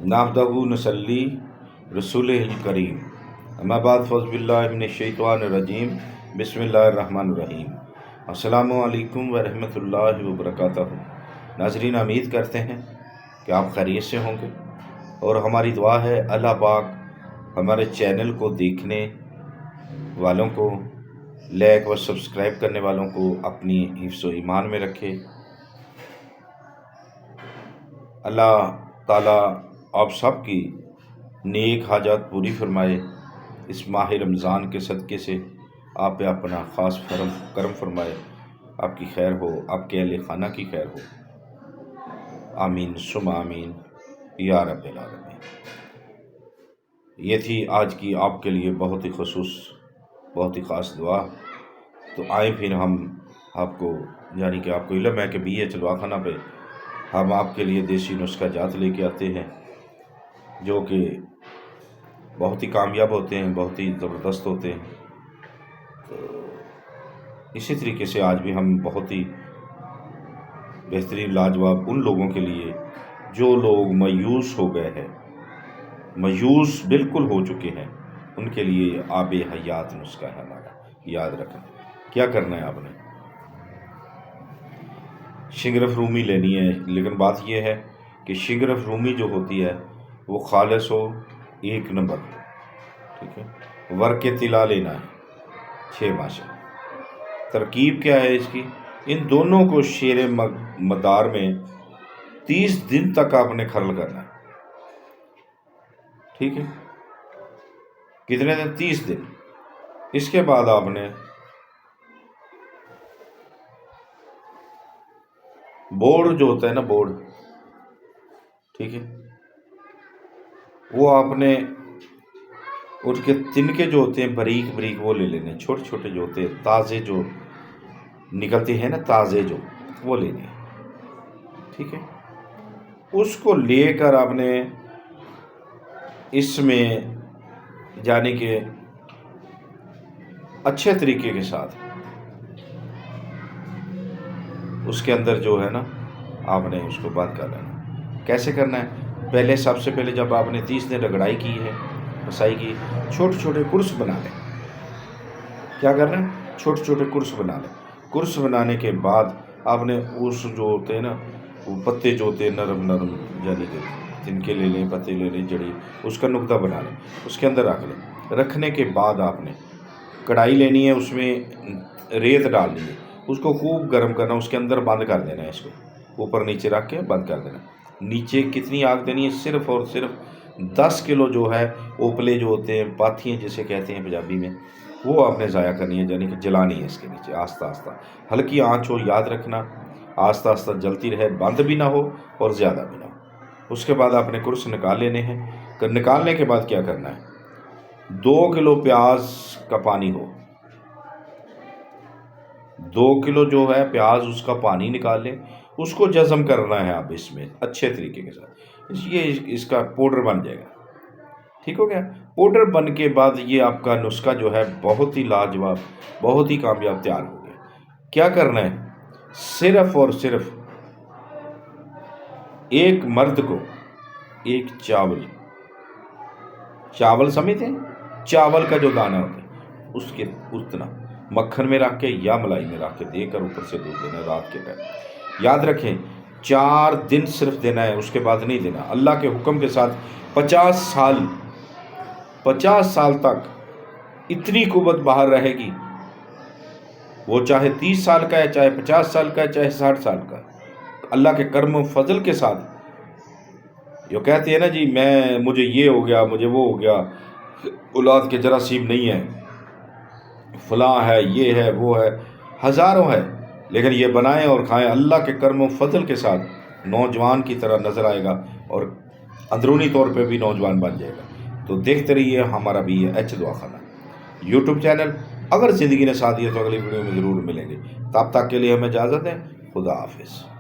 नहमदहु नसल्ली रसूलिल करीम अम्मा बाद फ़ौज़ बिल्लाहि मिनश शैतानिर रजीम बिस्मिल्लाहिर्रहमानिर्रहीम। अस्सलामु अलैकुम व रहमतुल्लाहि व बरकातहू। नाज़रीन, उम्मीद करते हैं कि आप खैरियत से होंगे और हमारी दुआ है अल्लाह पाक हमारे चैनल को देखने वालों को, लाइक व सब्सक्राइब करने वालों को अपनी हिफ्ज़ व ईमान में रखे। अल्लाह ताला आप सब की नेक हाजात पूरी फरमाए। इस माह रमज़ान के सदक़े से आप पे अपना ख़ास करम फरमाए, आपकी खैर हो, आपके अहले खाना की खैर हो। आमीन सुम आमीन या रब्बिल आलमीन। ये थी आज की आपके लिए बहुत ही ख़ुसूस, बहुत ही ख़ास दुआ। तो आए फिर हम आपको, यानी कि आपको इल्म है कि BH दवाखाना पे हम आपके लिए देसी नुस्खा जात लेके आते हैं जो कि बहुत ही कामयाब होते हैं, बहुत ही ज़बरदस्त होते हैं। तो इसी तरीके से आज भी हम बहुत ही बेहतरीन लाजवाब उन लोगों के लिए जो लोग मायूस हो गए हैं, मायूस बिल्कुल हो चुके हैं, उनके लिए आबे हयात नुस्खा है हमारा। याद रखना क्या करना है, आपने शिंगरफ रूमी लेनी है। लेकिन बात यह है कि शिंगरफ रूमी जो होती है वो खालिस हो, 1 नंबर, ठीक है। वर्क के तिला लेना है 6 माशा। तरकीब क्या है इसकी? इन दोनों को शेर मदार में 30 दिन तक आपने खरल करना है, ठीक है। कितने दिन? 30 दिन। इसके बाद आपने बोर्ड जो होता है ना, बोर्ड, ठीक है, वो आपने उसके तिनके जो होते हैं बारीक बारीक वो ले लेने, छोटे छोटे जो होते हैं, ताज़े जो निकलते हैं ना, ताज़े जो, वो लेने, ठीक है। उसको लेकर आपने इसमें जाने के अच्छे तरीके के साथ उसके अंदर जो है ना, आपने उसको बंद कर लेना। कैसे करना है? पहले, सबसे पहले जब आपने 30 दिन रगड़ाई की है, कसाई की, छोटे छोटे कुर्स बना लें। क्या करना है? छोटे छोटे कुर्स बना लें। कुर्स बनाने के बाद आपने उस जो होते हैं ना, वो पत्ते जो होते हैं नरम नरम, यानी कि तिनके ले लें, पत्ते ले लें, जड़ी, उसका नुक्ता बना लें, उसके अंदर रख लें। रखने के बाद आपने कढ़ाई लेनी है, उसमें रेत डालनी है, उसको खूब गर्म करना, उसके अंदर बंद कर देना है, इसको ऊपर नीचे रख के बंद कर देना। नीचे कितनी आग देनी है? सिर्फ और सिर्फ 10 किलो जो है ओपले जो होते हैं, पाथियाँ जिसे कहते हैं पंजाबी में, वो आपने ज़ाया करनी है, यानी कि जलानी है इसके नीचे आस्ता आस्ता। हल्की आंच हो, याद रखना, आस्ता आस्ता जलती रहे, बंद भी ना हो और ज़्यादा भी ना हो। उसके बाद आपने कुर्स निकाल लेने हैं। निकालने के बाद क्या करना है? 2 किलो प्याज का पानी हो, 2 किलो जो है प्याज, उसका पानी निकाल लें, उसको जज़म करना है आप इसमें अच्छे तरीके के साथ। ये इसका पाउडर बन जाएगा, ठीक हो गया। पाउडर बन के बाद ये आपका नुस्खा जो है बहुत ही लाजवाब, बहुत ही कामयाब तैयार हो गया। क्या करना है? सिर्फ और सिर्फ एक मर्द को एक चावल समझते हैं, चावल का जो दाना होता है उसके उतना मक्खन में रख के या मलाई में रख के देकर ऊपर से दूध देना रात के टाइम। याद रखें, 4 दिन सिर्फ देना है, उसके बाद नहीं देना। अल्लाह के हुक्म के साथ 50 साल तक इतनी कुव्वत बाहर रहेगी, वो चाहे 30 साल का है, चाहे 50 साल का है, चाहे 60 साल का। अल्लाह के कर्म फजल के साथ जो कहते हैं ना जी, मुझे ये हो गया, मुझे वो हो गया, औलाद के जरासीम नहीं है, फलां है, ये है, वो है, हज़ारों है, लेकिन ये बनाएं और खाएं, अल्लाह के कर्म फजल के साथ नौजवान की तरह नज़र आएगा और अंदरूनी तौर पे भी नौजवान बन जाएगा। तो देखते रहिए हमारा BH दवाखाना यूट्यूब चैनल। अगर ज़िंदगी ने साथ दिया तो अगली वीडियो में ज़रूर मिलेंगे। तब तक के लिए हमें इजाज़त है। खुदा हाफिज़।